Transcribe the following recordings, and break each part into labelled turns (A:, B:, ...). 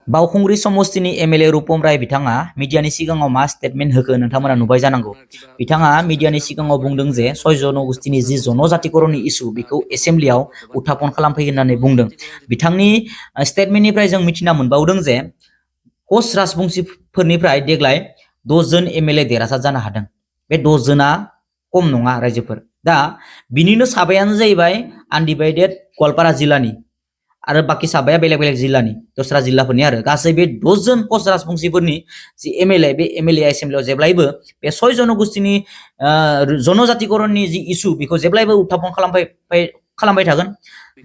A: बावखुंग्रि समस्तिनि एमएलए रुपम राय बिथाङा मिडियानि सिगाङाव मा स्टेटमेन्ट होखो नोंथांमोना नुबाय जानांगौ। बिथाङा मिडियानि सिगाङाव बुंदों जे 6 जनगोष्ठीनि जि जनजातिकरणनि इस्यु बेखौ एसेम्ब्लियाव उत्थापन खालामफैगोन होननानै बुंदों। बिथांनि स्टेटमेन्टनिफ्राय जों मिथिना मोनबावदों जे कच राजबंशीफोरनिफ्राय देग्लाय 10 जन एमएलए देरहासार जानो हादों। बे 10 जना खम नङा रायजोफोर। दा बिनिनो साबायानो जाहैबाय आनडिभाइडेड गवालपारा जिल्लानि आरो बाकी साबाया बेलेग बेलेग जिल्लानि दस्रा जिल्लाफोरनि आरो गासै बे 10 जन कच राजबंशीफोरनि जि एमएलए बे एमएलए एसेम्ब्लियाव जेब्लायबो बे 6 जनगोष्ठीनि जनजातिकरणनि जि इस्यु बेखौ जेब्लायबो उत्थापन खालामबाय थागोन,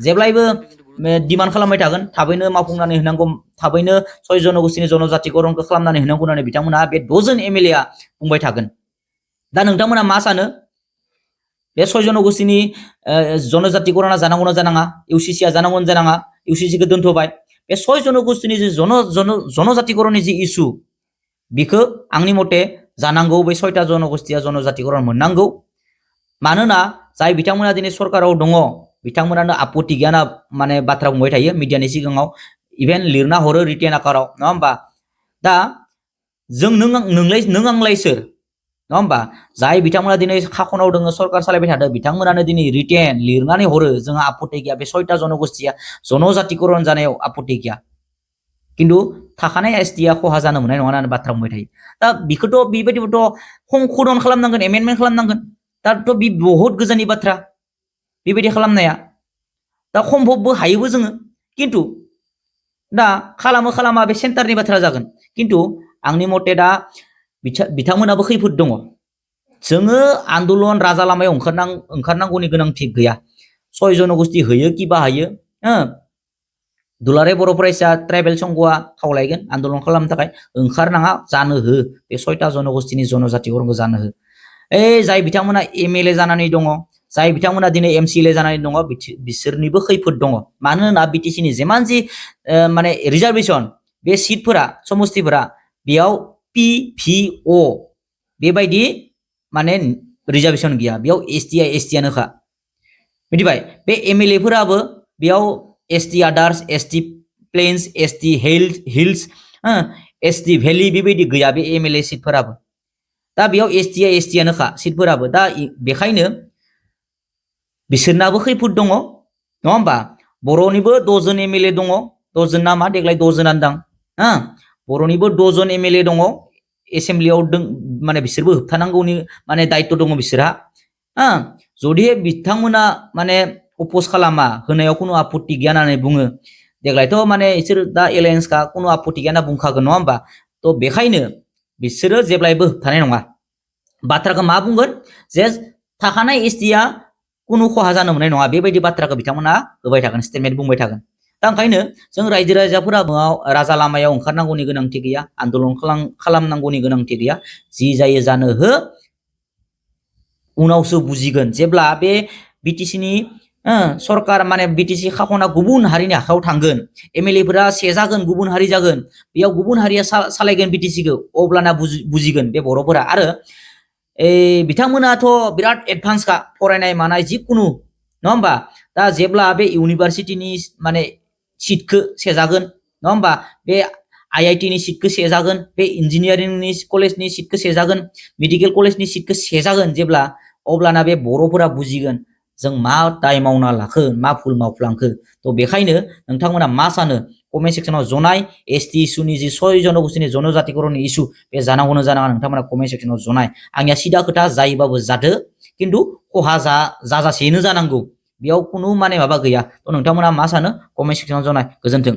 A: जेब्लायबो डिमान्ड खालामबाय थागोन, थाबैनो मावफुंनानै होनांगौ, थाबैनो 6 जनगोष्ठीनि जनजातिकरणखौ खालामनानै होनांगौ होननानै बिथांमोना बे 10 जन एमएलएआ बुंबाय थागोन। दा नोंथांमोना मा सानो? बे 6 जनगोष्ठीनि जनजातिकरणा जानांगौना जानाङा? इउसिसिआ जानांगौना जानाङा? इउसिसिखौ दोनथ'बाय। बे 6 जनगोष्ठीनि जि जनजातिकरणनि जि इस्यु बेखौ आंनि मते जानांगौ। बै 6टा जनगोष्ठीया जनजातिकरण मोननांगौ। मानोना जाय बिथांमोना दिनै सरकाराव दङ बिथांमोनानो आपत्ति गैया ना माने बाथ्रा बुंबाय थायो मिडियानि सिगाङाव, इभेन लिरना हरो रिटेन आकाराव, नङा होमबा? दा जों नों आंलाय सोर, नङा होमबा? जाय बिथांमोना दिनै खाखनाव दङ सरकार सालायबाय थादों बिथांमोनानो दिनै रिटेन लिरनानै हरो जोंहा आपत्ति गैया, बे 6टा जनगोष्ठीया जनजातिकरण जानायाव आपत्ति गैया, किन्तु थाखानाय एसटिआ खहा जानो मोननाय नङा होननानै बाथ्रा बुंबाय थायो। दा बेखौथ' बेबायदिबोथ' संशोधन खालामनांगोन, एमेन्डमेन्ट खालामनांगोन। दाथ' बे बहुत गोजाननि बाथ्रा बेबायदि खालामनाया। दा सम्भबबो हायोबो जोङो, किन्तु दा खालामा बे सेन्टारनि बाथ्रा जागोन। किन्तु आंनि मते दा बिथांमोनाबो खैफोद दङ। जोङो आन्दलन राजा लामायाव ओंखारनांगौनि गोनांथि गैया। 6 जनगोष्ठी होयो कि बाहायो, दुलाराय बर' फरायसा ट्राइबेल संघआ खावलायगोन आन्दलन खालामनो थाखाय, ओंखारनाङा, जानो हो बे 6टा जनगोष्ठीनि जनजातिकरणखौ जानो हो। जाय बिथांमोना एमएलए जानानै दङ, जाय बिथांमोना दिनै एमसिएलए जानानै दङ, बिसोरनिबो खैफोद दङ। मानोना बिटिसिनि जेमान जि माने रिजार्भेसन बे सिटफोरा समस्तिफोरा बेयाव पिभिअ बेबायदि माने रिजार्भेसन गैया, बेयाव एसटिआनोखा, मिथिबाय? बे एमएलएफोराबो बेयाव एसटि आदार्स, ST plains, ST hills, ST भेलि बेबायदि गैया बे एमएलए सिटफोराबो। दा बेयाव एसटिआनोखा सिटफोराबो। दा बेखायनो बिसोरनाबो खैफोद दङ, नङा होमबा? बर'निबो 10 जन एमएलए दङ, 10 जन ना मा देग्लाय 10 जनानो दां, बर'निबो 10 जन एमएलए दङ एसेम्ब्लियाव माने बिसोरबो होबथानांगौनि माने दायित्व दङ बिसोरहा। जुदि बिथांमोना माने अपोज खालामा, होनायाव खुनु आपत्ति गैया होननानै बुङो, देग्लायथ' माने बिसोर दा एलायन्सखा खुनु आपत्ति गैया होनना बुंखागोन, नङा होमबा? थ' बेखायनो बिसोरो जेब्लायबो होबथानाय नङा। बाथ्राखौ मा बुंगोन जे थाखानाय एसटिआ कुनु खहा जानो मोननाय नङा, बेबायदि बाथ्राखौ बिथांमोना होबाय थागोन, स्टेटमेन्ट बुंबाय थागोन। दा ओंखायनो जों रायजो राजाफोरा राजा लामायाव ओंखारनांगौनि गोनांथि गैया, आन्दलन खालामनांगौनि गोनांथि गैया। जि जायो जानो हो, उनावसो बुजिगोन जेब्ला बे बिटिसिनि सरकार माने बिटिसि खाखना गुबुन हारिनि आखायाव थांगोन, एमएलएफोरा सेजागोन, गुबुन हारि जागोन, बेयाव गुबुन हारिया सालायगोन बिटिसिखौ, अब्लाना बुजिगोन बे बर'फोरा। आरो बिथांमोनाथ' बिराद एडभान्सखा फरायनाय मानाय जिकुनु, नङा होमबा? दा जेब्ला बे इउनिभारसिटिनि माने सिटखौ सेजागोन, नङा होमबा? बे आइआइटिनि सिटखौ सेजागोन, बे इन्जिनियारिंनि कलेजनि सिटखौ सेजागोन, मेडिकेल कलेजनि सिटखौ सेजागोन जेब्ला, अब्लाना बे बर'फोरा बुजिगोन जों मा दाय मावना लाखो, मा भुल मावफ्लांखो। थ' बेखायनो नोंथांमोना मा सानो कमेन्ट सेक्सनाव जनाय। एसटि इस्युनि जि 6 जनगोष्ठीनि जनजातिकरणनि इस्यु बे जानांगौना जानाङा नोंथांमोना कमेन्ट सेक्सनाव जनाय। आंनिया सिदा खोथा, जायोबाबो जादो, किन्तु खहा जाजासेनो जानांगौ, बेयाव खुनु माने माबा गैया। थ' नोंथांमोना मा सानो कमेन्ट सेक्सनाव जनाय। गोजोन्थों।